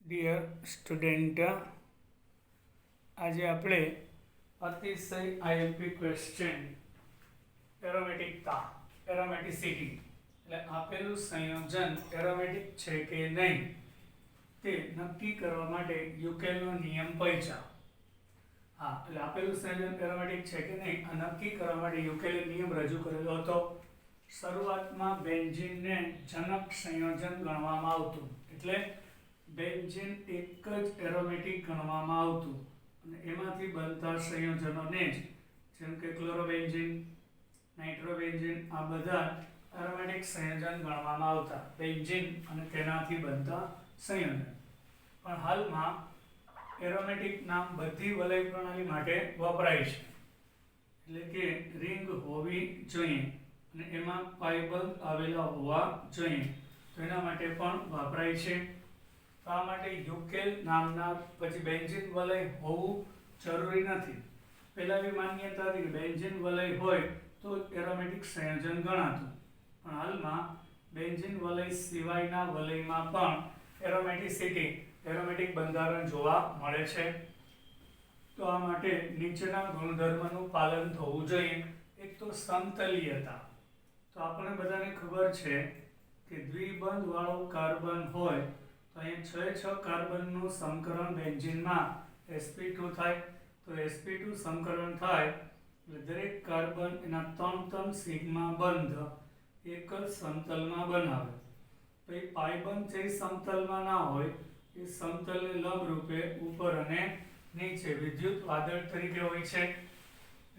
Dear student, આજે આપણે અતિશય આઈએમપી ક્વેશ્ચન એરોમેટિસિટી એટલે આપેલું સંયોજન એરોમેટિક છે કે નહીં તે નક્કી કરવા માટે યુકેલનો નિયમ પૈસા. એટલે આપેલું સંયોજન એરોમેટિક છે કે નહીં આ નક્કી કરવા માટે યુકેલે નિયમ રજૂ કરેલો હતો. શરૂઆતમાં બેન્ઝીનને જનક સંયોજન ગણવામાં આવતું, એટલે બેન્ઝીન એક જ એરોમેટિક ગણવામાં આવતું અને એમાંથી બનતા સંયોજનોને જ જેમ કે ક્લોરોબેન્ઝીન, નાઇટ્રોબેન્ઝીન આ બધા એરોમેટિક સંયોજન ગણવામાં આવતા, બેન્ઝીન અને તેનાથી બનતા સંયોજન. પણ હાલમાં એરોમેટિક નામ બધી વલય પ્રણાલી માટે વપરાય છે, એટલે કે રિંગ હોવી જોઈએ અને એમાં પાયબંધ આવેલા હોવા જોઈએ, તો એના માટે પણ વપરાય છે. તો આ માટે યુકેલ નામના પછી બેન્ઝીન વલય હોવું જરૂરી નથી. પહેલા એવી માન્યતા હતી કે બેન્ઝીન વલય હોય તો એરોમેટિક સંયોજન ગણાતું, પણ હાલમાં બેન્ઝીન વલય સિવાયના વલયમાં પણ એરોમેટિક બંધારણ જોવા મળે છે. તો આ માટે નીચેના ગુણધર્મનું પાલન થવું જોઈએ. એક તો સમતલીયતા. તો આપણને બધાને ખબર છે કે દ્વિબંધ વાળો કાર્બન હોય તો અહીંયા 6 કાર્બનનું સંકરણ બેન્ઝીનમાં sp2 થાય, તો sp2 સંકરણ થાય એટલે દરેક કાર્બન એના 3 સિગ્મા બંધ એક જ સમતલમાં બનાવે. તો એ પાયબંધ જે સમતલમાં ના હોય એ સમતલને લંબ રૂપે ઉપર અને નીચે વિદ્યુત વાદળ તરીકે હોય છે,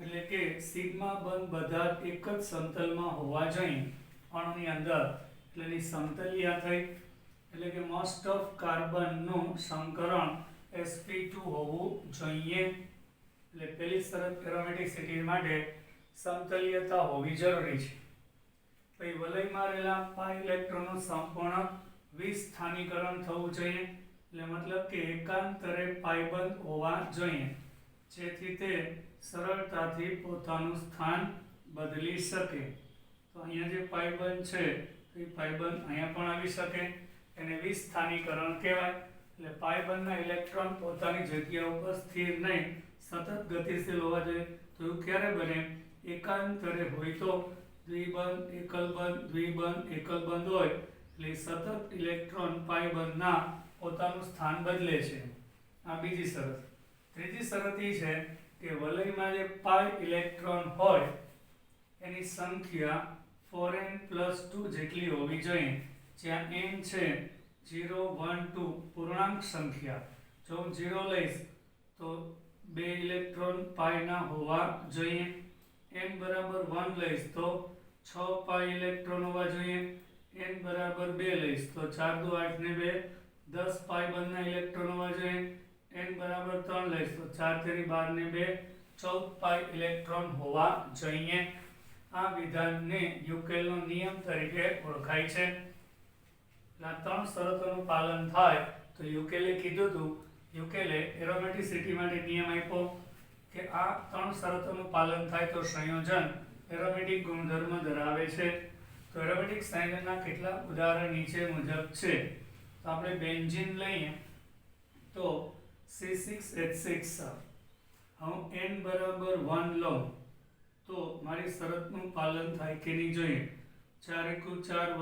એટલે કે સિગ્મા બંધ બધા એક જ સમતલમાં હોવા જોઈએ અણુની અંદર, એટલે એની સમતલિયા થઈ. એટલે કે મોસ્ટ ઓફ કાર્બનનું સંકરણ sp2 હોવું જોઈએ. એટલે પહેલી શરત એરોમેટિસિટી માટે સમતલીયતા હોવી જરૂરી છે. પછી વલયમાં રહેલા પાઈ ઇલેક્ટ્રોનનું સંપૂર્ણ વિસ્થાનીકરણ થવું જોઈએ, એટલે મતલબ કે એકાંતરે પાયબંધ હોવા જોઈએ જેથી તે સરળતાથી પોતાનું સ્થાન બદલી શકે. તો અહીંયા જે પાયબંધ છે તો એ પાયબંધ અહીંયા પણ આવી શકે, એને વિસ્થાનીકરણ કહેવાય. એટલે પાયબંધના ઇલેક્ટ્રોન પોતાની જગ્યા ઉપર સ્થિર નહીં સતત ગતિશીલ હોવા જોઈએ. તો એવું ક્યારે બને? એકાંતરે હોય તો દ્વિબંધ એકલબંધ હોય એટલે સતત ઇલેક્ટ્રોન પાયબંધના પોતાનું સ્થાન બદલે છે. આ બીજી શરત. ત્રીજી શરત એ છે કે વલયમાં જે પાઈ ઇલેક્ટ્રોન હોય એની સંખ્યા 4n+2 જેટલી હોવી જોઈએ, જ્યાં n છે 0, 1, 2 પૂર્ણાંક સંખ્યા. જો હું 0 લઈશ તો 2 ઇલેક્ટ્રોન પાઈના હોવા જોઈએ, n બરાબર 1 લઈશ તો 6 પાઈ ઇલેક્ટ્રોન હોવા જોઈએ, n બરાબર 2 લઈશ તો 4 દુ 8 ને 2 10 પાઈ બંધના ઇલેક્ટ્રોન હોવા જોઈએ, n બરાબર 3 લઈશ તો 4 તેરી 12 ને 2 14 પાઈ ઇલેક્ટ્રોન હોવા જોઈએ. આ વિધાનને યુકેલનો નિયમ તરીકે ઓળખાય છે. આ 3 શરતોનું પાલન થાય તો યુકેલે કીધું હતું, યુકેલે એરોમેટિસિટી માટે નિયમ આપ્યો કે આ 3 શરતોનું પાલન થાય તો સંયોજન એરોમેટિક ગુણધર્મ ધરાવે છે. તો એરોમેટિક સંયોજનના કેટલાક ઉદાહરણ નીચે મુજબ છે. તો આપણે બેન્ઝીન લઈએ તો C6H6, હું n બરાબર 1 લઉં તો મારી શરતનું પાલન થાય કે નહીં જોઈએ. 4 × 4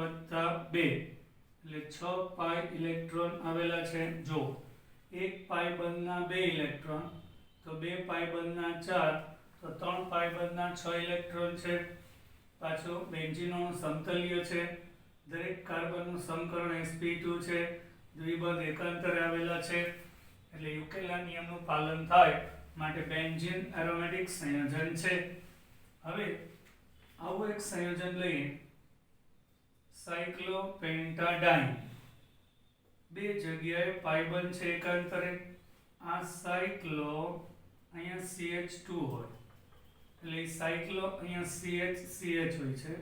+ 2 એટલે 6 પાઈ ઇલેક્ટ્રોન આવેલા છે. જો એક પાઈ બંધના 2 ઇલેક્ટ્રોન તો 2 પાઈ બંધના 4 તો 3 પાઈ બંધના 6 ઇલેક્ટ્રોન છે. પાછો બેન્ઝીનનો સમતલ્ય છે, દરેક કાર્બનનું સંકરણ sp2 છે, દ્વિબંધ એકાંતરે આવેલા છે, એટલે યુકેલના નિયમનું પાલન થાય માટે બેન્ઝીન એરોમેટિક સંયોજન છે. હવે આવું એક સંયોજન લઈએ, સાયક્લોપેન્ટાડાઇન. 2 જગ્યાએ પાયબંધ છે એકાંતરે. આ સાયક્લો અહીંયા CH2 હોય એટલે સાયક્લો અહીંયા CH હોય છે.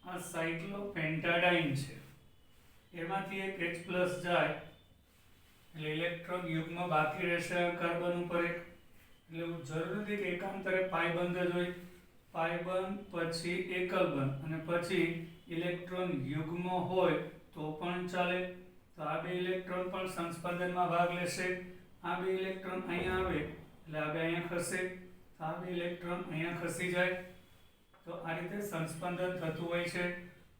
આ સાયક્લોપેન્ટાડાઇન છે, એમાંથી એક H+ જાય એટલે ઇલેક્ટ્રોન યુગ્મ બાકી રહેશે કાર્બન ઉપર એક. એટલે એવું જરૂરી નથી કે એકાંતરે પાયબંધ જ હોય, પાયબંધ પછી એકલબંધ અને પછી ઇલેક્ટ્રોન યુગ્મ હોય તો પણ ચાલે. તો આ બે ઇલેક્ટ્રોન પણ સંસ્પંદનમાં ભાગ લેશે. આ બે ઇલેક્ટ્રોન અહીંયા આવે એટલે આ બે અહીંયા ખસે, તો આ બે ઇલેક્ટ્રોન અહીંયા ખસી જાય. તો આ રીતે સંસ્પંદન થતું હોય છે.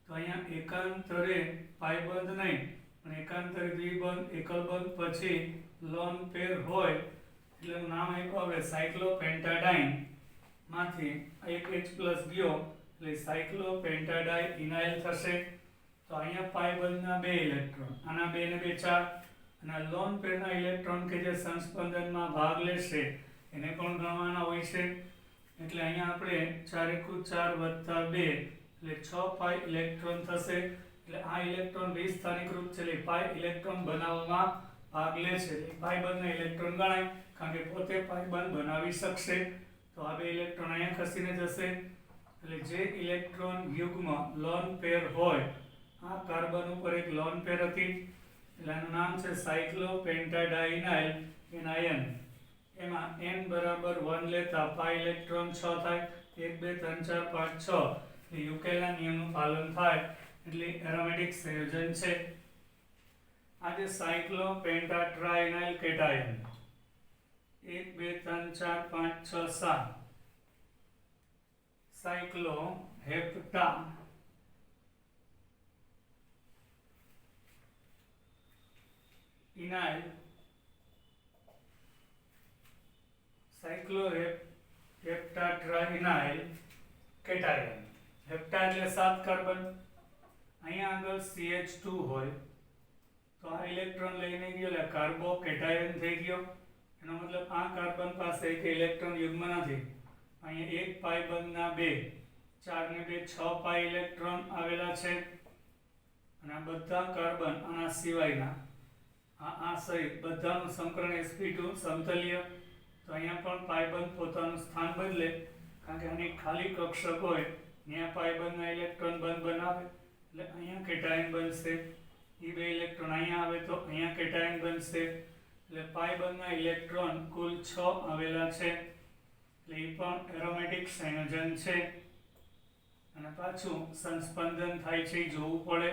તો અહીંયા એકાંતરે પાયબંધ નહીં પણ એકાંતરે દ્વિબંધ એકલ બંધ પછી લોન પેર હોય એટલે એનું નામ આપ્યું આપણે સાયક્લોપેન્ટાડાઇન. માંથી એક H+ ગયો એટલે સાયક્લોપેન્ટાડાઇનાઇલ થશે. તો અહીંયા પાયબંધના બે ઇલેક્ટ્રોન, આના બે ને બે 4, અને લોન પેરના ઇલેક્ટ્રોન કે જે સંસ્પંદનમાં ભાગ લેશે એને પણ ગણવાના હોય છે. એટલે અહીંયા આપણે 4 * 4 + 2 એટલે 6 પાઈ ઇલેક્ટ્રોન થશે. એટલે આ ઇલેક્ટ્રોન વિસ્થાનીકૃત છે એટલે પાઈ ઇલેક્ટ્રોન બનાવવામાં ભાગ લે છે. પાયબંધના ઇલેક્ટ્રોન ગણાય કારણ કે પોતે પાયબંધ બનાવી શકશે. તો આ બે ઇલેક્ટ્રોન અહીંયા ખસીને જશે. એટલે જે ઇલેક્ટ્રોન યુગ્મ લોન પેર હોય, આ કાર્બન ઉપર એક લોન પેર હતી એટલે આનું નામ છે સાયક્લોપેન્ટાડાઇનાઇલ એનાયન. એમાં n બરાબર 1 લેતા પાઈ ઇલેક્ટ્રોન 6 થાય. 1 2 3 4 5 6 એટલે યુકેલના નિયમનું પાલન થાય એટલે એરોમેટિક સંયોજન છે. આ જે સાયક્લોપેન્ટાટ્રાઇનાઇલ કેટાયન 1 2 3 4 5 6 7 સાયક્લોહેપ્ટા ઇનાઇલ સાયક્લોહેપ્ટાટ્રાઇનાઇલ કેટાયન. હેપ્ટા એટલે 7 કાર્બન, અહીંયા આગળ CH2 હોય તો આ ઇલેક્ટ્રોન લઈને ગયો એટલે કાર્બો કેટાયન થઈ ગયો. એનો મતલબ આ કાર્બન પાસે એક ઇલેક્ટ્રોન યુગ્મ નથી. અહીંયા એક પાયબંધના 2 4 ને 2 6 પાઈ ઇલેક્ટ્રોન આવેલા છે. અને આ બધા કાર્બન આના સિવાયના આ સહિત બધાનું સંકરણ sp2 સમતલીય. તો અહીંયા પણ પાયબંધ પોતાનું સ્થાન બદલે કારણ કે આની ખાલી કક્ષક હોય ત્યાં પાયબંધના ઇલેક્ટ્રોન બંધ બનાવે એટલે અહીંયા કેટાયન બનશે. એ બે ઇલેક્ટ્રોન અહીંયા આવે તો અહીંયા કેટાયન બનશે. એટલે પાયબંધના ઇલેક્ટ્રોન કુલ 6 આવેલા છે. એટલે એ પણ એરોમેટિક સંયોજન છે. અને પાછું સંસ્પંદન થાય છે એ જોવું પડે.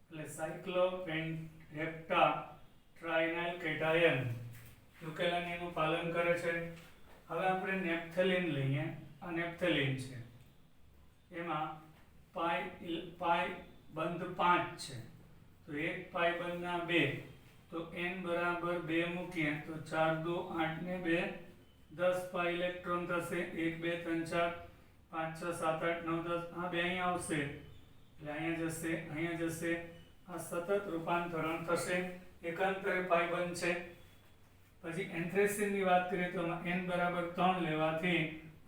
એટલે સાયક્લોપેન્ટાટ્રાઇનાઇલ કેટાયન યુકેલના નિયમનું પાલન કરે છે. હવે આપણે નેપ્થેલિન લઈએ. આ નેપ્થેલિન છે. એમાં પાઈ બંધ 5 છે. તો એક પાઈ બંધના 2 તો n બરાબર 2 મૂકીએ તો 4 2 8 ને 2 10 પાઈ ઇલેક્ટ્રોન થશે. 1 2 3 4 5 6 7 8 9 10 આ બે અહીંયા આવશે એટલે અહીંયા જશે અહીંયા જશે. આ સતત રૂપાંતરણ થશે. એકાંતરે પાયબંધ છે. પછી એન્થ્રેસીનની વાત કરીએ તો n બરાબર 3 લેવાથી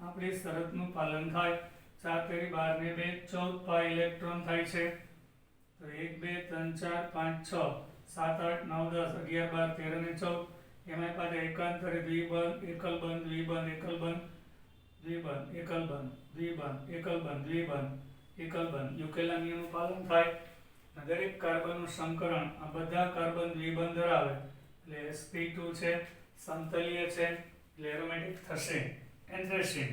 આપણી શરતનું પાલન થાય. 4 તેરી 12 ને 2 14 પાઈ ઇલેક્ટ્રોન થાય છે. તો 1 2 3 4 5 6 7 8 9 10 11 12 13 અને 14 એમાં પાછા એકાંતરે દ્વિબંધ એકલ બંધ દ્વિબંધ એકલ બંધ દ્વિબંધ એકલ બંધ દ્વિબંધ એકલ બંધ દ્વિબંધ એકલ બંધ યુકેલના નિયમનું પાલન થાય. દરેક કાર્બનનું સંકરણ આ બધા કાર્બન દ્વિબંધ ધરાવે એટલે sp2 છે, સમતલીય છે એટલે એરોમેટિક થશે. એન્થ્રેસીન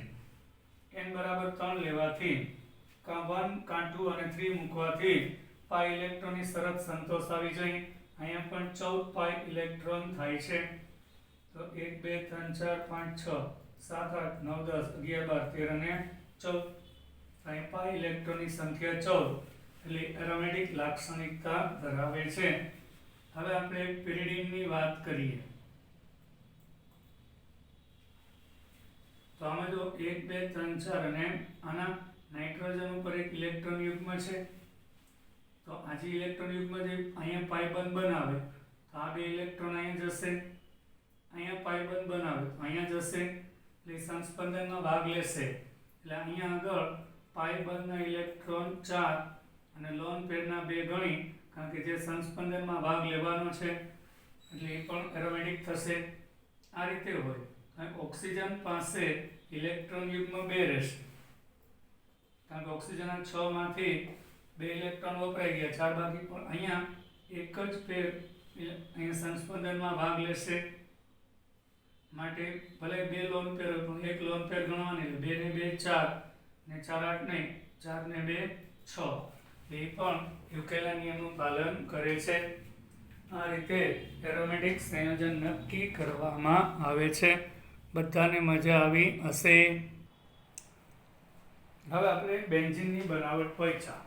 n બરાબર 3 લેવાથી કાં 1 કાં 2 અને 3 મૂકવાથી પાઈ ઇલેક્ટ્રોનની શરત સંતોષ આવી જાય. અહીંયા પણ 14 પાઈ ઇલેક્ટ્રોન થાય છે. તો 1 2 3 4 5 6 7 8 9 10 11 12 13 અને 14 અહીં પાઈ ઇલેક્ટ્રોનની સંખ્યા 14 એટલે એરોમેટિક લાક્ષણિકતા ધરાવે છે. હવે આપણે પિરિડિનની વાત કરીએ. તો આમાં જો 1 2 3 4 અને આના નાઇટ્રોજન ઉપર એક ઇલેક્ટ્રોન યુગ્મ છે. તો આ જે ઇલેક્ટ્રોન યુગ્મ જે અહીંયા પાયબંધ બનાવે તો આ બે ઇલેક્ટ્રોન અહીંયા જશે. અહીંયા પાયબંધ બનાવે તો અહીંયા જશે એટલે સંસ્પંદનમાં ભાગ લેશે. એટલે અહીંયા આગળ પાયબંધના ઇલેક્ટ્રોન 4 અને લોન પેરના 2 ગણી કારણ કે જે સંસ્પંદનમાં ભાગ લેવાનો છે એટલે એ પણ એરોમેટિક થશે. આ રીતે હોય. ઓક્સિજન પાસે ઇલેક્ટ્રોન યુગ્મ 2 રહેશે કારણ કે ઓક્સિજનના 6 માંથી 2 ઇલેક્ટ્રોન વપરાઈ ગયા 4 બાકી. પણ અહીંયા એક જ પેર અહીંયા સંસ્પંદનમાં ભાગ લેશે માટે ભલે 2 લોન પેર હોય પણ એક લોન પેર ગણવાની એટલે 2 ને 2 4 ને 4 8 નહીં 4 ને 2 6 એ પણ યુકેલના નિયમનું પાલન કરે છે. આ રીતે એરોમેટિક સંયોજન નક્કી કરવામાં આવે છે. બધાને મજા આવી હશે. હવે આપણે બેન્ઝીનની બનાવટ પરીક્ષા.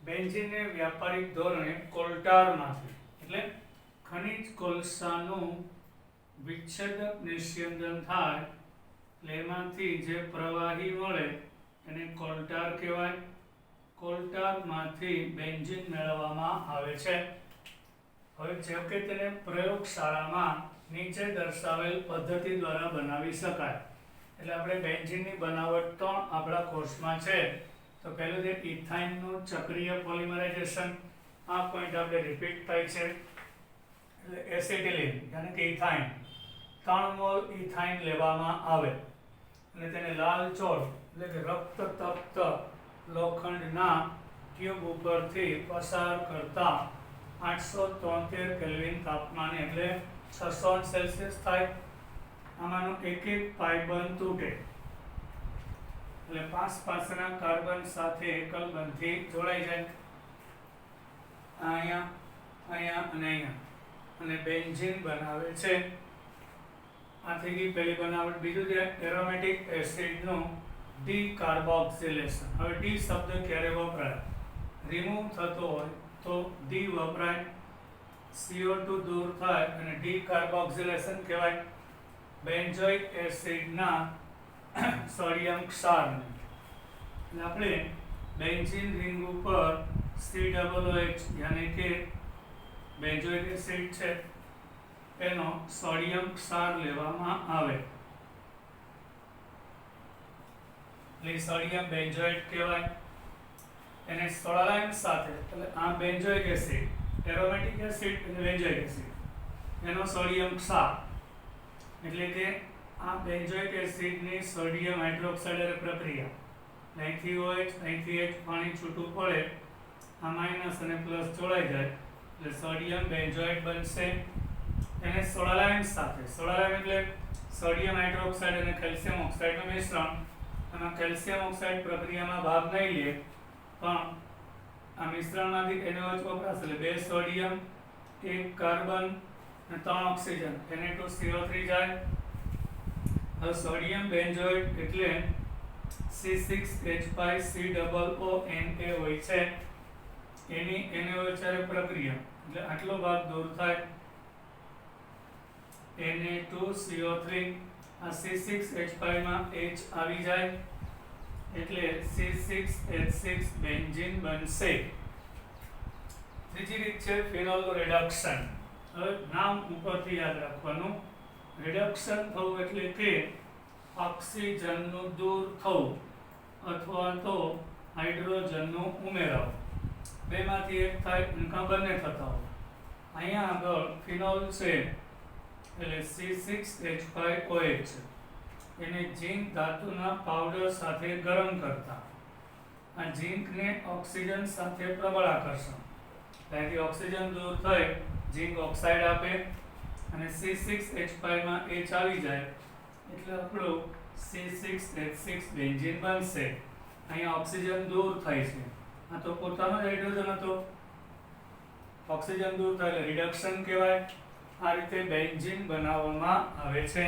બેન્ઝીનને વ્યાપારિક ધોરણે કોલટારમાંથી એટલે ખનિજ કોલસાનું વિચ્છેદક નિસ્યંદન થાય એટલે એમાંથી જે પ્રવાહી મળે એને કોલટાર કહેવાય. કોલટારમાંથી બેન્ઝીન મેળવવામાં આવે છે. હવે જેમ કે તેને પ્રયોગશાળામાં નીચે દર્શાવેલ પદ્ધતિ દ્વારા બનાવી શકાય. એટલે આપણે બેન્ઝીનની બનાવટ તો આપણા કોર્સમાં છે. તો પહેલું જે ઇથાઇનનું ચક્રીય પોલિમરાઇઝેશન, આ પોઈન્ટ આપણે રિપીટ થાય છે. એટલે એસિટિલિન યાની કે ઇથાઇન 3 મોલ ઇથાઇન લેવામાં આવે અને તેને લાલ ચોળ એટલે કે રક્તતપ્ત લોખંડના ટ્યુબ ઉપરથી પસાર કરતા 873 કેલ્વિન તાપમાને એટલે 600 સેલ્સિયસ થાય. આમાંનો એક એક પાઇબન તૂટે એટલે પાસના કાર્બન સાથે એકલ બંધથી જોડાઈ જાય. અહીંયા અહીંયા અને અહીંયા અને બેન્ઝીન બનાવે છે. આ થઈ ગઈ પહેલી બનાવટ. બીજું છે એરોમેટિક એસિડનું ડીકાર્બોક્સિલેશન. હવે ડી શબ્દ ક્યારે વપરાય? રિમૂવ થતો હોય તો ડી વપરાય. CO2 દૂર થાય અને ડીકાર્બોક્સિલેશન કહેવાય. બેન્ઝોઇક એસિડના સોડિયમ ક્ષારને એટલે આપણે બેન્ઝીન રિંગ ઉપર COOH યાની કે બેન્ઝોઇક એસિડ છે એનો સોડિયમ ક્ષાર લેવામાં આવે એટલે સોડિયમ બેન્ઝોઇટ કહેવાય. એને સોડાલાઇન સાથે એટલે આ બેન્ઝોઇક એસિડ, એરોમેટિક એસિડ અને બેન્ઝોઇક એસિડ એનો સોડિયમ ક્ષાર એટલે કે આ બેન્ઝોઇક એસિડની સોડિયમ હાઇડ્રોક્સાઇડ પ્રક્રિયા અહીંથી OH અહીંથી H પાણી છૂટું પડે, આ માઇનસ અને પ્લસ જોડાઈ જાય એટલે સોડિયમ બેન્ઝોઇટ બનશે. એને સોડાલાઇન સાથે, સોડાલાઇન એટલે સોડિયમ હાઇડ્રોક્સાઇડ અને કેલ્શિયમ ઓક્સાઇડનું મિશ્રણ. આમાં કેલ્શિયમ ઓક્સાઇડ પ્રક્રિયામાં ભાગ નહીં લે પણ આ મિશ્રણમાંથી NaOH વપરાશે એટલે 2 સોડિયમ 1 કાર્બન અને 3 ઓક્સિજન Na2CO3 જાય. હવે સોડિયમ બેન્ઝોઇટ એટલે C6H5COONA હોય છે. એની NaOH પ્રક્રિયા એટલે આટલો ભાગ દૂર થાય Na2CO3. આ C6H5 માં H આવી જાય એટલે C6H6 બેન્ઝીન બનશે. ત્રીજી રીત છે ફિનોલ રિડક્શન. હવે નામ ઉપરથી યાદ રાખવાનું. રિડક્શન થવું એટલે કે ઓક્સિજનનું દૂર થવું અથવા તો હાઇડ્રોજનનો ઉમેરો. બેમાંથી એક થાય અને બંને થતા હોય. અહીંયા આગળ ફિનોલ છે એટલે C6H5OH એને ઝિંક ધાતુના પાવડર સાથે ગરમ કરતા આ ઝિંકને ઓક્સિજન સાથે પ્રબળ આકર્ષણ, ત્યાંથી ઓક્સિજન દૂર થઈ ઝિંક ઓક્સાઇડ આપે અને C6H5 માં H આવી જાય એટલે આપણું C6H6 બેન્ઝીન બનશે. અહીંયા ઓક્સિજન દૂર થાય છે. આ તો પોતાનો જ હાઇડ્રોજન હતો, ઓક્સિજન દૂર થાય એટલે રિડક્શન કહેવાય. આ રીતે બેન્ઝીન બનાવવામાં આવે છે.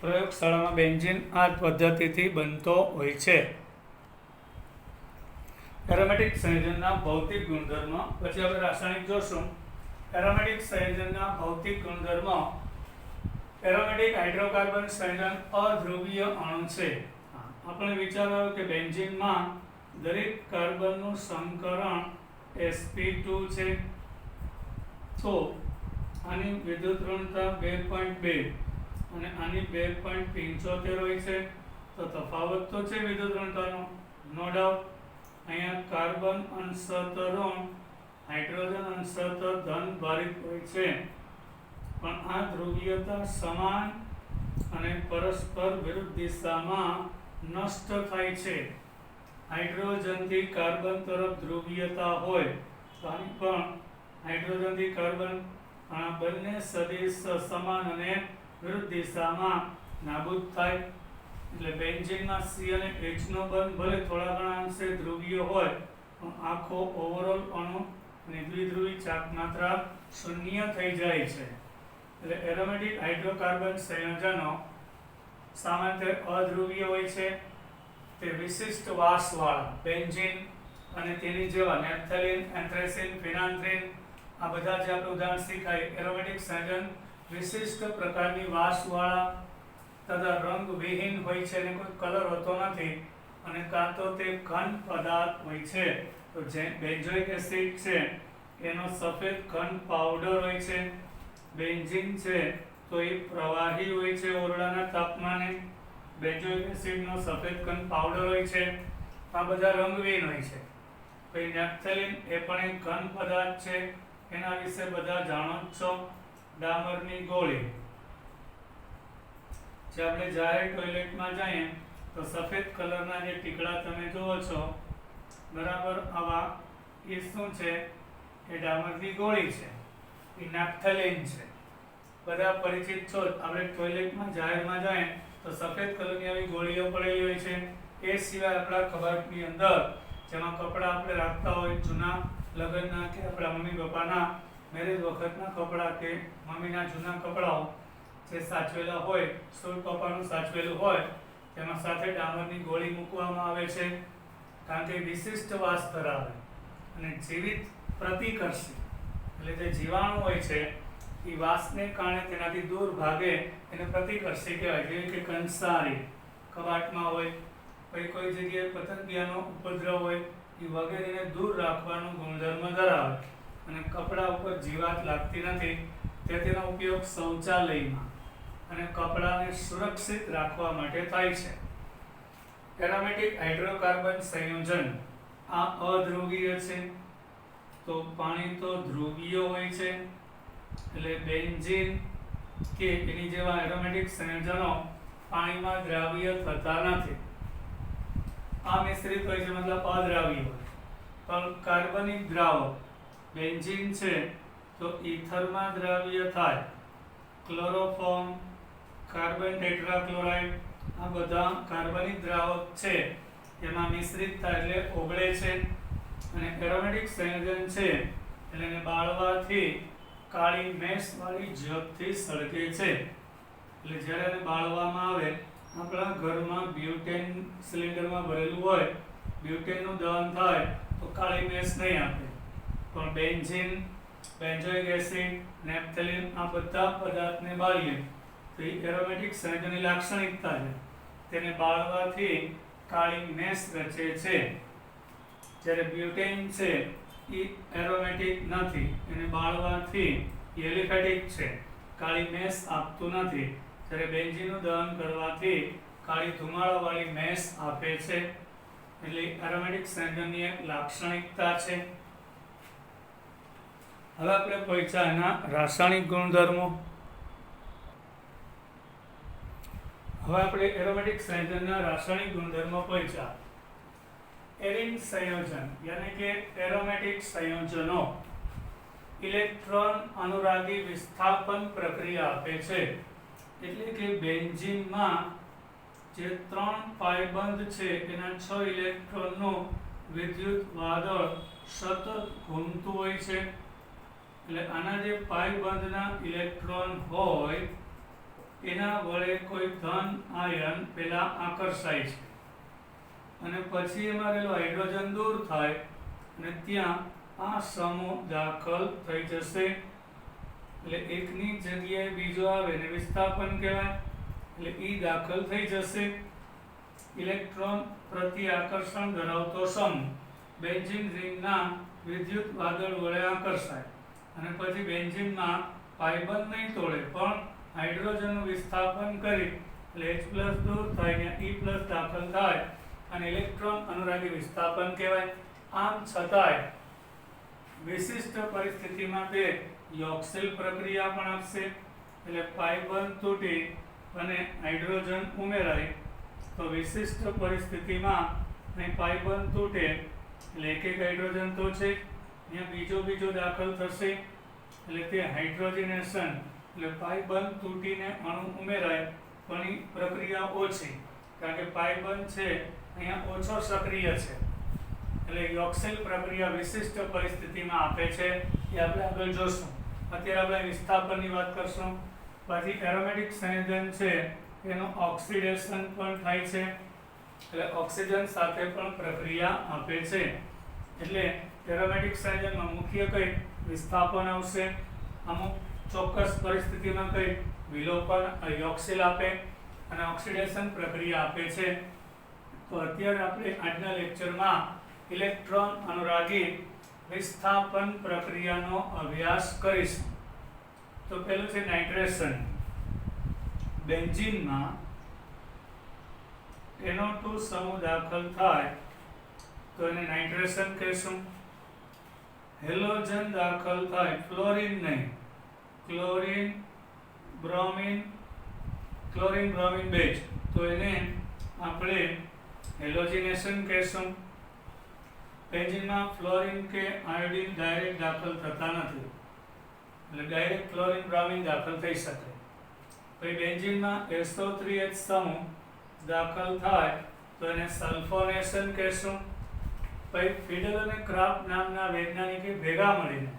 પ્રયોગશાળામાં બેન્ઝીન આ પદ્ધતિથી બનતો હોય છે. એરોમેટિક સંયોજનના ભૌતિક ગુણધર્મો. પછી આપણે રાસાયણિક જોશું. એરોમેટિક સંયોજનના ભૌતિક ગુણધર્મો. એરોમેટિક હાઇડ્રોકાર્બન સંયોજન અધ્રુવીય અણુ છે. આપણે વિચાર આવ્યો કે બેન્ઝીનમાં દરેક કાર્બનનું સંકરણ sp2 છે. તો આની વિદ્યુત ઋણતા 2.2 અને આની 2.75 હોય છે. તો તફાવત તો છે વિદ્યુત ઋણતાનો, નો ડાઉટ. અહીંયા કાર્બન અંશત ઋણ, હાઇડ્રોજન અંશત ધન ભારિત હોય છે પણ આ ધ્રુવીયતા સમાન અને પરસ્પર વિરુદ્ધ દિશામાં નષ્ટ થાય છે. હાઇડ્રોજનથી કાર્બન તરફ ધ્રુવીયતા હોય તો આની પણ હાઇડ્રોજનથી કાર્બન આ બંને સદિશ સમાન અને વિરુદ્ધ દિશામાં નાબૂદ થાય. એટલે બેન્ઝીનમાં C અને H નો બંધ ભલે થોડા ઘણા અંશે ધ્રુવીય હોય પણ આખો ઓવરઓલ અણુ અને દ્વિધ્રુવી ચાક માત્રા શૂન્ય થઈ જાય છે. એટલે એરોમેટિક હાઇડ્રોકાર્બન સંયોજનો સામાન્યતઃ અધ્રુવીય હોય છે. તે વિશિષ્ટ વાસવાળા બેન્ઝીન અને તેની જેવા નેપ્થેલિન, એન્થ્રેસીન, ફિનાન્થ્રીન આ બધા જે આપણે ઉદાહરણ શીખાય એરોમેટિક સંયોજન વિશિષ્ટ પ્રકારની વાસવાળા તથા રંગવિહીન હોય છે અને કોઈ કલર હોતો નથી અને કાં તો તે ઘન પદાર્થ હોય છે. તો જે બેન્ઝોઇક એસિડ છે એનો સફેદ ઘન પાવડર હોય છે. બેન્ઝીન છે તો એ પ્રવાહી હોય છે ઓરડાના તાપમાને. બેન્ઝોઇક એસિડનો સફેદ ઘન પાવડર હોય છે. આ બધા રંગવિહીન હોય છે. પછી નેપ્થેલિન એ પણ એક ઘન પદાર્થ છે, એના વિશે બધા જાણો છો. ડામરની ગોળી જે આપણે જાહેર ટોયલેટમાં જઈએ તો સફેદ કલરના જે ટીકડા તમે જુઓ છો બરાબર, આવા એ શું છે? એ ડામરની ગોળી છે, એ નેપ્થેલિન છે. બધા પરિચિત છો. આપણે ટોયલેટમાં જાહેરમાં જઈએ તો સફેદ કલરની આવી ગોળીઓ પડેલી હોય છે. એ સિવાય આપણા કબાટની અંદર જેમાં કપડાં આપણે રાખતા હોય જૂના લગ્નના કે આપણા મમ્મી પપ્પાના મેરેજ વખતના કપડાં કે મમ્મીના જૂના કપડાઓ જે સાચવેલા હોય, સ્ટોર પપ્પાનું સાચવેલું હોય, તેમાં સાથે ડામરની ગોળી મૂકવામાં આવે છે. કારણ કે વિશિષ્ટ વાસ ધરાવે અને જીવિત પ્રતિકર્ષી એટલે જે જીવાણુ હોય છે એ વાસને કારણે તેનાથી દૂર ભાગે એને પ્રતિકર્ષી કહેવાય. જેવી કે કંસારી કબાટમાં હોય, પછી કોઈ જગ્યાએ પતંગિયાનો ઉપદ્રવ હોય, એ વગેરેને દૂર રાખવાનો ગુણધર્મ ધરાવે અને કપડા ઉપર જીવાત લાગતી નથી. તેનો ઉપયોગ શૌચાલયમાં અને કપડાને સુરક્ષિત રાખવા માટે થાય છે. એરોમેટિક હાઇડ્રોકાર્બન સંયોજન આ અધ્રુવીય છે. તો પાણી તો ધ્રુવીય હોય છે, એટલે બેન્ઝીન કે એની જેવા એરોમેટિક સંયોજનો પાણીમાં દ્રાવ્ય થતા નથી. આ મિશ્રિત હોય છે, મતલબ અદ્રાવ્ય હોય. પણ કાર્બનિક દ્રાવક બેન્ઝીન છે તો ઈથરમાં દ્રાવ્ય થાય. ક્લોરોફોર્મ, કાર્બન ટેટ્રાક્લોરાઇડ આ બધા કાર્બનિક દ્રાવક છે એમાં મિશ્રિત થાય એટલે ઓગળે છે. અને એરોમેટિક સંયોજન છે એટલે એને બાળવાથી કાળી મેશ વાળી જ્યોતથી સળગે છે. એટલે જ્યારે એને બાળવામાં આવે, આપણા ઘરમાં બ્યુટેન સિલિન્ડરમાં ભરેલું હોય, બ્યુટેનનું દહન થાય તો કાળી મેશ નહીં આપે. પણ બેન્ઝીન, બેન્ઝોઇક એસિડ, નેપ્થેલિન આ બધા પદાર્થને બાળીએ તો એ એરોમેટિક સંયોજનની લાક્ષણિકતા છે. તેને બાળવાથી કાળી મેશ રચે છે. જ્યારે બ્યુટેન છે એ એરોમેટિક નથી, એને બાળવાથી એલિફેટિક છે, કાળી મેશ આપતું નથી. જ્યારે બેન્ઝીનનું દહન કરવાથી કાળી ધુમાડાવાળી મેશ આપે છે. એટલે એરોમેટિક સંયોજનની એક લાક્ષણિકતા છે. હવે આપણે પહોંચ્યા એના રાસાયણિક ગુણધર્મો. હવે આપણે એરોમેટિક સંયોજનના રાસાયણિક ગુણધર્મો પહોંચ્યા. એરિન સંયોજન યાની કે એરોમેટિક સંયોજનો ઇલેક્ટ્રોન અનુરાગી વિસ્થાપન પ્રક્રિયા આપે છે. એટલે કે બેન્ઝીનમાં જે 3 પાયબંધ છે એના 6 ઇલેક્ટ્રોનનું વિદ્યુત વાદળ સતત ઘૂમતું હોય છે. એટલે આના જે પાયબંધના ઇલેક્ટ્રોન હોય એના વડે કોઈ ધન આયન પેલા આકર્ષાય છે અને પછી એમાં રહેલો હાઇડ્રોજન દૂર થાય અને ત્યાં આ સમૂહ દાખલ થઈ જશે. એટલે એકની જગ્યાએ બીજો આવે ને વિસ્થાપન કહેવાય. એટલે ઈ દાખલ થઈ જશે. ઇલેક્ટ્રોન પ્રતિ આકર્ષણ ધરાવતો સમૂહ બેન્ઝીન રિંગના વિદ્યુત વાદળ વડે આકર્ષાય અને પછી બેન્ઝીનમાં પાયબંધ નહીં તોડે પણ હાઇડ્રોજનનું વિસ્થાપન કરી એટલે H+ દૂર થાય ને E+ દાખલ થાય અને ઇલેક્ટ્રોન અનુરાગી વિસ્થાપન કહેવાય. આમ છતાંય વિશિષ્ટ પરિસ્થિતિમાં તે યોક્સિલ પ્રક્રિયા પણ આપશે. એટલે પાયબંધ તૂટી અને હાઇડ્રોજન ઉમેરાય તો વિશિષ્ટ પરિસ્થિતિમાં અહીં પાયબંધ તૂટે એટલે એક હાઇડ્રોજન તો છે, અહીંયા બીજો દાખલ થશે. એટલે તે હાઇડ્રોજનેશન એટલે પાયબંધ તૂટીને અણુ ઉમેરાય પણ એ પ્રક્રિયા ઓછી, કારણ કે પાયબંધ છે અહીંયા ઓછો સક્રિય છે એટલે યોક્સેલ પ્રક્રિયા વિશિષ્ટ પરિસ્થિતિમાં આપે છે એ આપણે આગળ જોશું. અત્યારે આપણે વિસ્થાપનની વાત કરશું. પછી એરોમેટિક સંયોજન છે એનું ઓક્સિડેશન પણ થાય છે, એટલે ઓક્સિજન સાથે પણ પ્રક્રિયા આપે છે. એટલે એરોમેટિક સંયોજનમાં મુખ્ય કઈ વિસ્થાપન આવશે, અમુક ચોક્કસ પરિસ્થિતિમાં કઈ વિલોપન યોક્સેલ આપે અને ઓક્સિડેશન પ્રક્રિયા આપે છે. તો અત્યારે આપણે આજના લેક્ચરમાં ઇલેક્ટ્રોન અનુરાગી વિસ્થાપન પ્રક્રિયાનો અભ્યાસ કરીશું. તો પહેલું છે નાઇટ્રેશન. બેન્ઝીનમાં NO2 સમૂહ દાખલ થાય તો એને નાઇટ્રેશન કહેશું. હેલોજન દાખલ થાય, ફ્લોરિન નહીં, ક્લોરીન બ્રોમિન બેઝ, તો એને આપણે હેલોજિનેશન કહેશું. બેન્ઝીનમાં ફ્લોરિન કે આયોડિન ડાયરેક્ટ દાખલ થતા નથી, એટલે ડાયરેક્ટ ક્લોરીન બ્રોમિન દાખલ થઈ શકે. પછી બેન્ઝીનમાં SO3H સમૂહ દાખલ થાય તો એને સલ્ફોનેશન કહેશું. પછી ફિડલ અને ક્રાફ્ટ નામના વૈજ્ઞાનિકે ભેગા મળીને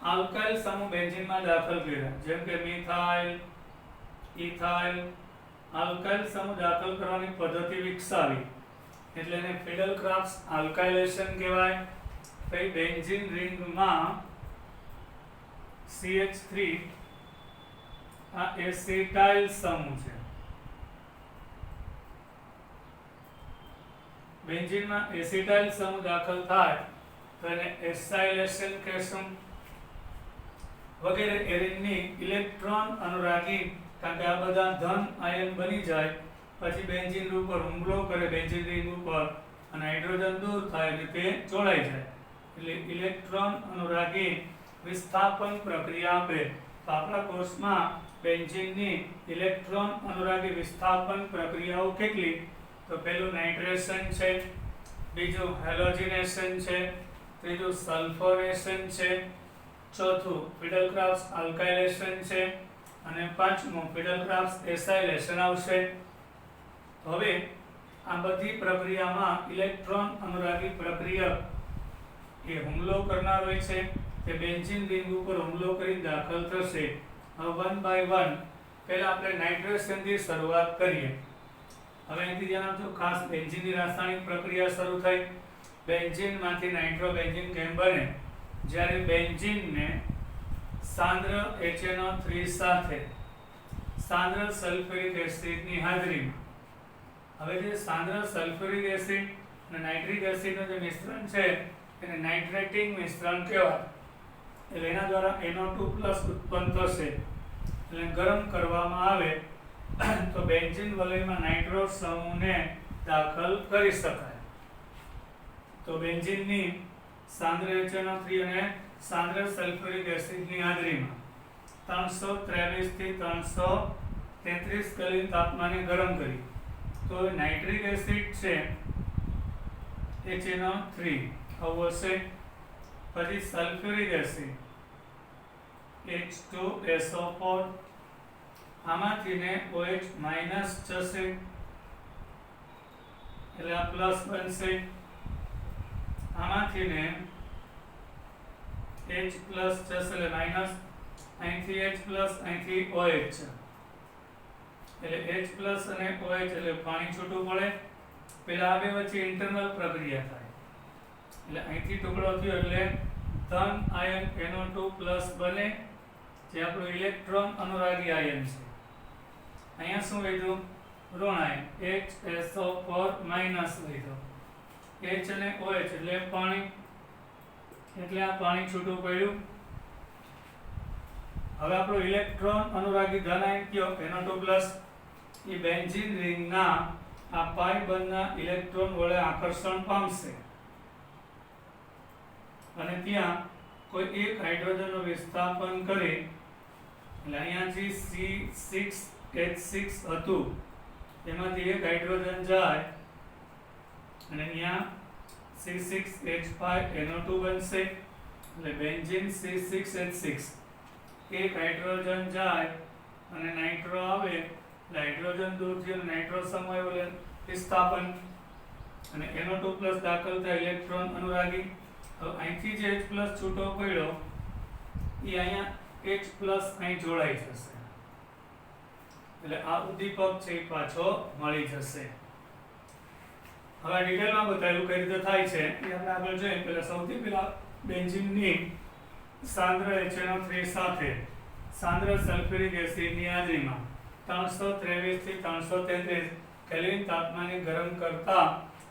આલ્કાઇલ સમૂહ બેન્ઝીનમાં દાખલ કર્યા, જેમ કે મિથાઇલ, ઇથાઇલ. આલ્કાઇલ સમૂહ દાખલ કરવાની પદ્ધતિ વિકસાવી, એટલે એને ફિડલ ક્રાફ્ટ આલ્કાઇલેશન કહેવાય. પછી બેન્ઝીન રિંગમાં CH3 આ એસિટાઇલ સમૂહ છે. બેન્ઝીનમાં એસિટાઇલ સમૂહ દાખલ થાય તો એને એસાઇલેશન કહેશું. વગેરે એરિનની ઇલેક્ટ્રોન અનુરાગી, કારણ કે આ બધા ધન આયન બની જાય પછી બેન્ઝીન ઉપર હુમલો કરે, બેન્ઝીન રિંગ ઉપર, અને હાઇડ્રોજન દૂર થાય એટલે તે જોડાઈ જાય, એટલે ઇલેક્ટ્રોન અનુરાગી વિસ્થાપન પ્રક્રિયા આપે. તો આપણા કોર્સમાં બેન્ઝીનની ઇલેક્ટ્રોન અનુરાગી વિસ્થાપન પ્રક્રિયાઓ કેટલી? તો પહેલું નાઇટ્રેશન છે, બીજું હેલોજિનેશન છે, ત્રીજું સલ્ફોનેશન છે, ચોથું ફિડલ ક્રાફ્ટ આલ્કાઇલેશન છે, અને પાંચમું ફિડલ ક્રાફ્ટ એસાઇલેશન આવશે. હવે આ બધી પ્રક્રિયામાં ઇલેક્ટ્રોન અનુરાગી પ્રક્રિયક એ હુમલો કરનાર હોય છે, તે બેન્ઝીન રિંગ ઉપર હુમલો કરી દાખલ થશે. હવે વન બાય વન પહેલા આપણે નાઇટ્રેશનથી શરૂઆત કરીએ. હવે અહીંથી જણાવજો ખાસ બેન્ઝીનની રાસાયણિક પ્રક્રિયા શરૂ થઈ. બેન્ઝીનમાંથી નાઇટ્રોબેન્ઝીન કેમ બને? જ્યારે બેન્ઝીનને સાંદ્ર HNO3 સાથે સાંદ્ર સલ્ફ્યુરિક એસિડની હાજરીમાં, હવે જે સાંદ્ર સલ્ફ્યુરિક એસિડ અને નાઇટ્રિક એસિડનું જે મિશ્રણ છે એને નાઇટ્રેટિંગ મિશ્રણ કહેવાય. એટલે એના દ્વારા NO2+ ઉત્પન્ન થશે. એટલે ગરમ કરવામાં આવે તો બેન્ઝીન વલયમાં નાઇટ્રો સમૂહને દાખલ કરી શકાય. તો બેન્ઝીનની સાંદ્ર HNO3 અને સાંદ્ર સલ્ફ્યુરિક એસિડની હાજરીમાં 323 થી 333 કેલ્વિન તાપમાને ગરમ કરી તો નાઇટ્રિક એસિડ છે HNO3 આવું હશે. પછી સલ્ફ્યુરિક એસિડ H2SO4, આમાંથી ને OH માઈનસ જશે એટલે આ પ્લસ બનશે. આમાંથી ને H પ્લસ જશે એટલે માઈનસ, અહીંથી H પ્લસ, અહીંથી OH છે એટલે H પ્લસ અને OH એટલે પાણી છૂટું પડે. પેલા આ બે વચ્ચે ઇન્ટરનલ પ્રક્રિયા થાય એટલે અહીંથી ટુકડો થયો એટલે ધન આયન NO2+ બને, જે આપણું ઇલેક્ટ્રોન અનુરાગી આયન છે. અહીંયા શું વધ્યું? ઋણ આયન HSO4- વધ્યો. H અને OH એટલે પાણી, એટલે આ પાણી છૂટું પડ્યું. હવે આપણો ઇલેક્ટ્રોન અનુરાગી ધન આયન કયો? NO2+. એ બેન્ઝીન રિંગના આ પાઈ બંધના ઇલેક્ટ્રોન વડે આકર્ષણ પામશે અને ત્યાં કોઈ એક હાઇડ્રોજનનું વિસ્થાપન કરે એટલે અહીંયાથી C6H6 હતું એમાંથી એક હાઇડ્રોજન જાય અને અહીંયા C6H5NO2 બનશે એટલે બેન્ઝીન C6H6. એક હાઇડ્રોજન જાય અને નાઇટ્રો આવે એટલે હાઇડ્રોજન દૂર થયો, નાઇટ્રો સમય વિસ્થાપન. અને NO2+ દાખલ થાય ઇલેક્ટ્રોન અનુરાગી. હવે અહીંથી જે H+ છૂટો પડ્યો એ અહીંયા H+ અહીં જોડાઈ જશે, એટલે આ ઉદ્દીપક છે એ પાછો મળી જશે. હવે ડિટેલમાં બતાવ્યું કઈ રીતે થાય છે એ આપણે આગળ જોઈએ. પહેલા સૌથી પહેલા બેન્ઝીનની સાંદ્ર HNO3 સાથે સાંદ્ર સલ્ફ્યુરિક એસિડની હાજરીમાં 323 થી 333 કેલ્વિન તાપમાને ગરમ કરતા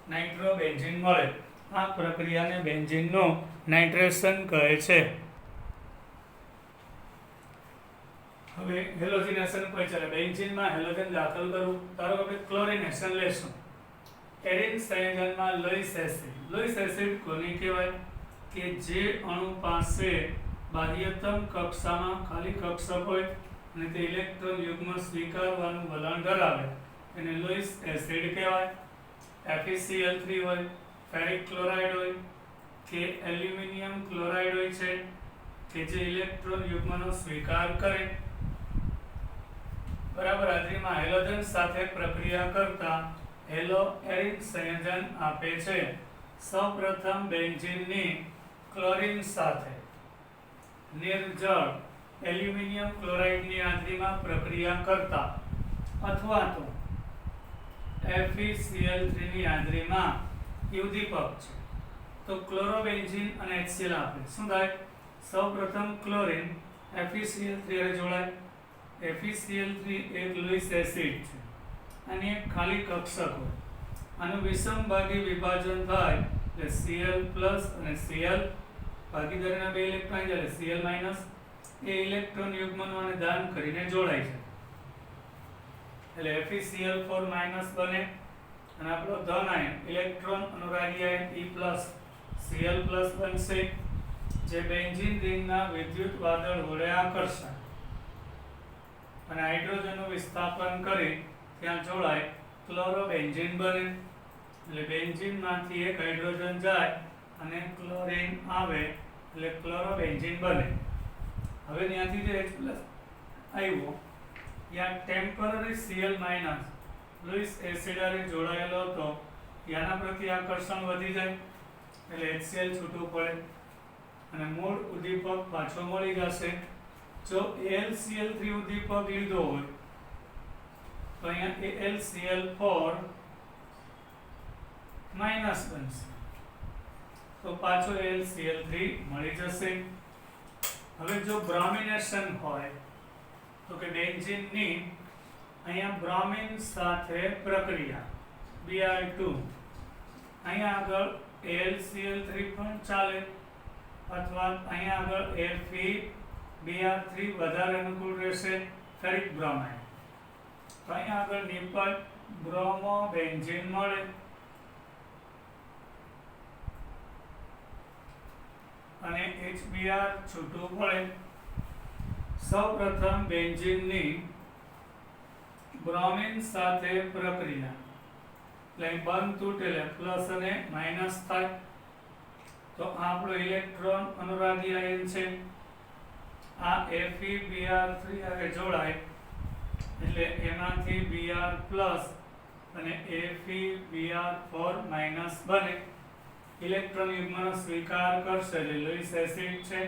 નાઇટ્રોબેન્ઝીન મળે. આ પ્રક્રિયાને બેન્ઝીનનું નાઇટ્રેશન કહે છે. હવે હેલોજનેશન પર ચાલે. બેન્ઝીનમાં હેલોજન દાખલ કરવું. ધારો કે આપણે ક્લોરિનેશન લેશું. એરિન સંયોજનમાં લોઇસ એસિડ. લોઇસ એસિડ કોને કહેવાય? કે જે અણુ પાસે બાહ્યતમ કક્ષામાં ખાલી કક્ષક હોય અને તે ઇલેક્ટ્રોન યુગ્મ સ્વીકારવાનું વલણ ધરાવે એને લોઇસ એસિડ કહેવાય. FeCl3 હોય, ફેરિક ક્લોરાઇડ હોય કે એલ્યુમિનિયમ ક્લોરાઇડ હોય છે કે જે ઇલેક્ટ્રોન યુગ્મનો સ્વીકાર કરે. બરાબર. હાજરીમાં હેલોજન સાથે પ્રક્રિયા કરતા હેલો એરિન સંયોજન આપે છે. સૌપ્રથમ બેન્ઝીનની ક્લોરીન સાથે નિર્જળ એલ્યુમિનિયમ ક્લોરાઇડની હાજરીમાં પ્રક્રિયા કરતા અથવા તો FeCl3 ની હાજરીમાં ઉદ્દીપક છે તો ક્લોરોબેન્ઝીન અને HCl આપે. શું થાય? સૌપ્રથમ ક્લોરીન FeCl3 સાથે જોડાય. FeCl3 એક લોઇસ એસિડ છે અને એક ખાલી કક્ષક હોય. આનું વિષમભાગી વિભાજન થાય એટલે Cl+ અને Cl ભાગીદારીના બે ઇલેક્ટ્રોન એટલે Cl- એ ઇલેક્ટ્રોન યુગ્મનોને દાન કરીને જોડાય છે એટલે FeCl4- બને અને આપણો ધન આયન ઇલેક્ટ્રોન અનુરાગી આયન E+ Cl+ બનશે જે બેન્ઝીન રિંગના વિદ્યુત વાદળ વડે આકર્ષાય અને હાઇડ્રોજનનું વિસ્થાપન કરી ત્યાં જોડાય ક્લોરોબેન્ઝીન બને. એટલે બેન્ઝીનમાંથી એક હાઇડ્રોજન જાય અને ક્લોરીન આવે એટલે ક્લોરોબેન્ઝીન બને. હવે ત્યાંથી જે H+ આવ્યો ત્યાં ટેમ્પરરી Cl- લોઇસ એસિડ સાથે જોડાયેલો હતો યાના પ્રતિ આકર્ષણ વધી જાય એટલે HCl છૂટું પડે અને મૂળ ઉદ્દીપક પાછો મળી જશે. જો AlCl3 ઉદ્દીપક લીધો હોય તો અહીંયા AlCl4- બનશે તો પાછો AlCl3 મળી જશે. હવે જો બ્રોમિનેશન હોય તો કે બેન્ઝીનની અહીંયા બ્રોમિન સાથે પ્રક્રિયા Br2 અહીંયા આગળ AlCl3 પણ ચાલે અથવા અહીંયા આગળ FeBr3 વધારે અનુકૂળ રહેશે ફેરિક બ્રોમાઇડ. તો અહીંયા આગળ નિપટ બ્રોમોબેન્ઝીન મળે અને HBr છૂટું પડે. સૌપ્રથમ બેન્ઝીનની બ્રોમિન સાથે પ્રક્રિયા એટલે બંધ તૂટે એટલે પ્લસ અને માઇનસ થાય તો આપણો ઇલેક્ટ્રોન અનુરાગી આયન છે. આ FeBr3 સાથે જોડાય એટલે એમાંથી Br+ અને FeBr4- બને. ઇલેક્ટ્રોન યુગ્મનો સ્વીકાર કરશે એટલે લોઇસ એસિડ છે.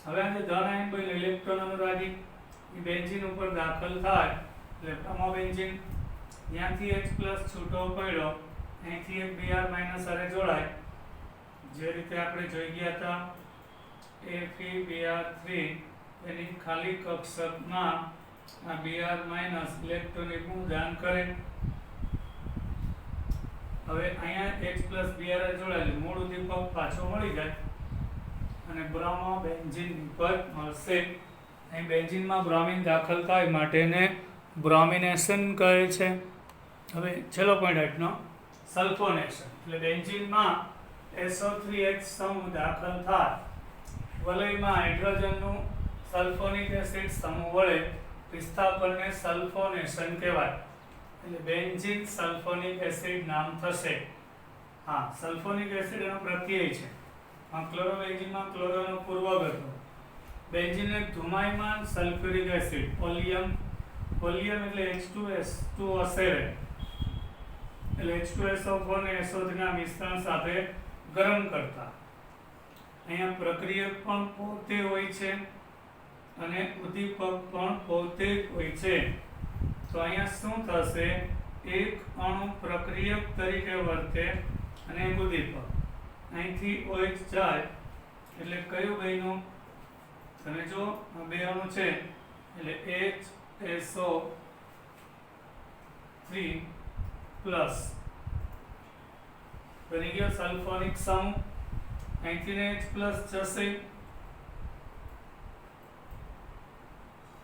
હવે આ જે ધન આયન બન્યું ઇલેક્ટ્રોન અનુરાગી એ બેન્ઝીન ઉપર દાખલ થાય એટલે બ્રોમોબેન્ઝીન ત્યાંથી H+ છૂટો પડ્યો અહીંથી એક Br- સાથે જોડાય જે રીતે આપણે જોઈ ગયા હતા. FeBr3 એની ખાલી કક્ષકમાં આ Br- ઇલેક્ટ્રોન યુગ્મનું દાન કરે. હવે અહીંયા H+ Br જોડાયેલ મૂળ ઉદ્દીપક પાછો મળી જાય અને બ્રોમોબેન્ઝીન નિપજ મળશે. અહીં બેન્ઝીનમાં બ્રોમિન દાખલ થાય માટેને બ્રોમિનેશન કહે છે. હવે છેલ્લો પોઈન્ટ આજનો સલ્ફોનેશન એટલે બેન્ઝીનમાં SO3H સમૂહ દાખલ થાય વલયમાં હાઇડ્રોજનનું સલ્ફોનિક એસિડ સમૂહ વડે વિસ્થાપનને સલ્ફોનેશન કહેવાય. એટલે બેન્ઝીન સલ્ફોનિક એસિડ નામ થશે. હા, સલ્ફોનિક એસિડ એનો પ્રત્યય છે. ક્લોરોબેન્ઝીનમાં ક્લોરોનો પૂર્વક હતો. બેન્ઝીન એક ધુમાયમાન સલ્ફ્યુરિક એસિડ ઓલિયમ એટલે H2S2O7 એટલે H2SO4 ને SO3 ના મિશ્રણ સાથે ગરમ કરતા. અહીંયા પ્રક્રિયક પણ પોતે હોય છે અને ઉદ્દીપક પણ પોતે જ હોય છે. તો અહીંયા શું થશે, એક અણુ પ્રક્રિયક તરીકે વર્તે અને એક ઉદ્દીપક. અહીંથી OH જાય એટલે કયું બન્યું, તમે જો આ બે અણુ છે એટલે HSO3 પ્લસ બની ગયો સલ્ફોનિક સમૂહ. અહીંથી ને H પ્લસ જશે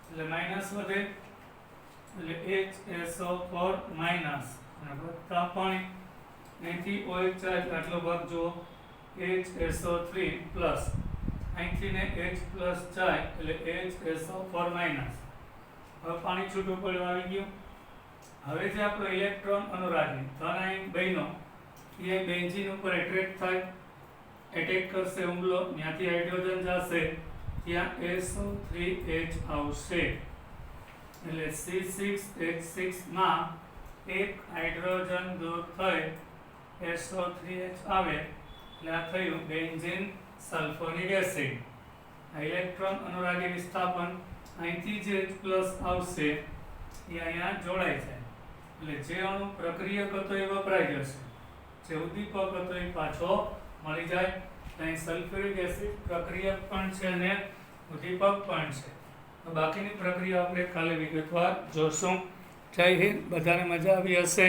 એટલે માઇનસ વધે એટલે HSO4 માઇનસ અને વધતા પાણી. અહીંથી OH ચાર્જ આટલો ભાગ જો HSO3 પ્લસ, અહીંથી ને H પ્લસ જાય એટલે HSO4 માઇનસ. હવે પાણી છૂટું પડવા આવી ગયું. હવે જે આપણો ઇલેક્ટ્રોન અનુરાગી ધન આયન બન્યો એ બેન્ઝીન ઉપર એટ્રેક્ટ થાય, એટેક કરશે હુમલો, ત્યાંથી હાઇડ્રોજન જશે ત્યાં SO3H આવશે એટલે C6H6 માં એક હાઇડ્રોજન દૂર થઈ SO3H આવે એટલે આ થયું બેન્ઝીન સલ્ફોનિક એસિડ. આ ઇલેક્ટ્રોન અનુરાગી વિસ્થાપન અહીંથી જે H પ્લસ આવશે એ અહીંયા જોડાય છે એટલે જે અણુ પ્રક્રિયક હતો એ વપરાઈ જશે, જે ઉદ્દીપક હતો એ પાછો મળી જાય. અહીં સલ્ફ્યુરિક એસિડ પ્રક્રિયક પણ છે અને ઉદ્દીપક પણ છે. તો બાકીની પ્રક્રિયા આપણે કાલે વિગતવાર જોશું. જય હિન્દ, બધાને મજા આવી હશે.